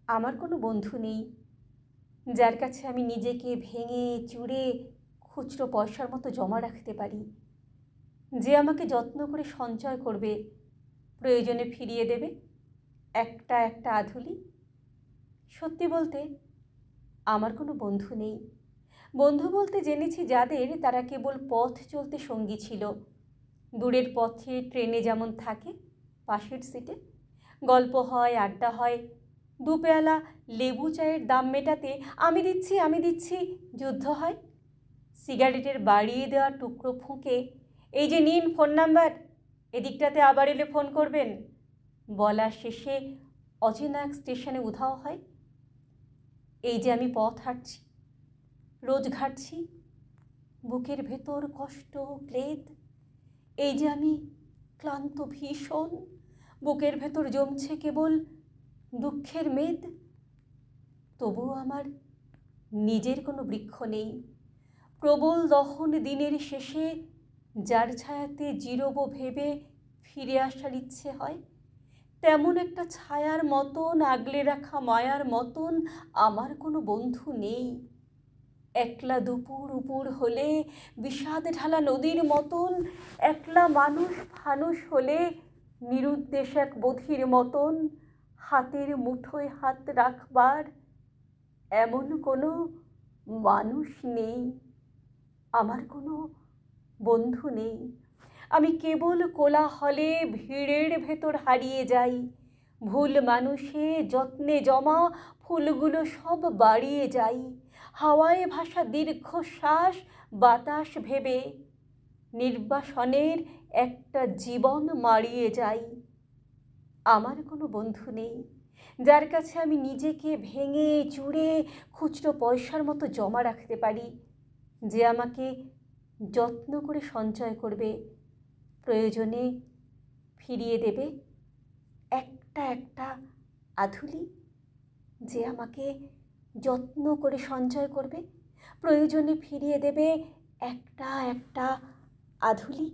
আমার কোনো বন্ধু নেই যার কাছে আমি নিজেকে ভেঙে চুরে খুচরো পয়সার মতো জমা রাখতে পারি, যে আমাকে যত্ন করে সঞ্চয় করবে, প্রয়োজনে ফিরিয়ে দেবে একটা একটা আধুলি। সত্যি বলতে আমার কোনো বন্ধু নেই। বন্ধু বলতে জেনেছি যাদের, তারা কেবল পথ চলতে সঙ্গী ছিল। দূরের পথে ট্রেনে যেমন থাকে, পাশের সিটে গল্প হয়, আড্ডা হয়, দুপেয়ালা লেবু চায়ের দাম মেটাতে আমি দিচ্ছি আমি দিচ্ছি যুদ্ধ হয়। সিগারেটের বাড়িয়ে দেওয়া টুকরো ফুঁকে, এই যে নিন ফোন নাম্বার, এদিকটাতে আবার এলে ফোন করবেন, বলা শেষে অচেনা এক স্টেশনে উধাও হয়। এই যে আমি পথ হাঁটছি, রোজ ঘাটছি, বুকের ভেতর কষ্ট ক্লেদ। এই যে আমি ক্লান্ত ভীষণ, বুকের ভেতর জমছে কেবল দুঃখের মেদ। তবুও আমার নিজের কোনো বৃক্ষ নেই। প্রবল দহন দিনের শেষে যার ছায়াতে জিরোবো ভেবে ফিরে আসার ইচ্ছে হয়, তেমন একটা ছায়ার মতন, আগলে রাখা মায়ার মতন আমার কোনো বন্ধু নেই। একলা দুপুর উপুর হলে বিষাদ ঢালা নদীর মতন, একলা মানুষ ফানুষ হলে নিরুদ্দেশ এক বধির মতন হাতের মুঠোয় হাত রাখবার এমন কোনো মানুষ নেই। আমার কোনো বন্ধু নেই। আমি কেবল কোলাহলে ভিড়ের ভেতর হারিয়ে যাই। ভুল মানুষে যত্নে জমা ফুলগুলো সব বাড়িয়ে যাই। হাওয়ায় ভাসা দীর্ঘশ্বাস বাতাস ভেবে নির্বাসনের একটা জীবন মারিয়ে যাই। আমার কোনো বন্ধু নেই যার কাছে আমি নিজেকে ভেঙে চুরে খুচরো পয়সার মতো জমা রাখতে পারি, যে আমাকে যত্ন করে সঞ্চয় করবে, প্রয়োজনে ফিরিয়ে দেবে একটা একটা আধুলি। যে আমাকে যত্ন করে সঞ্চয় করবে, প্রয়োজনে ফিরিয়ে দেবে একটা একটা আধুলি।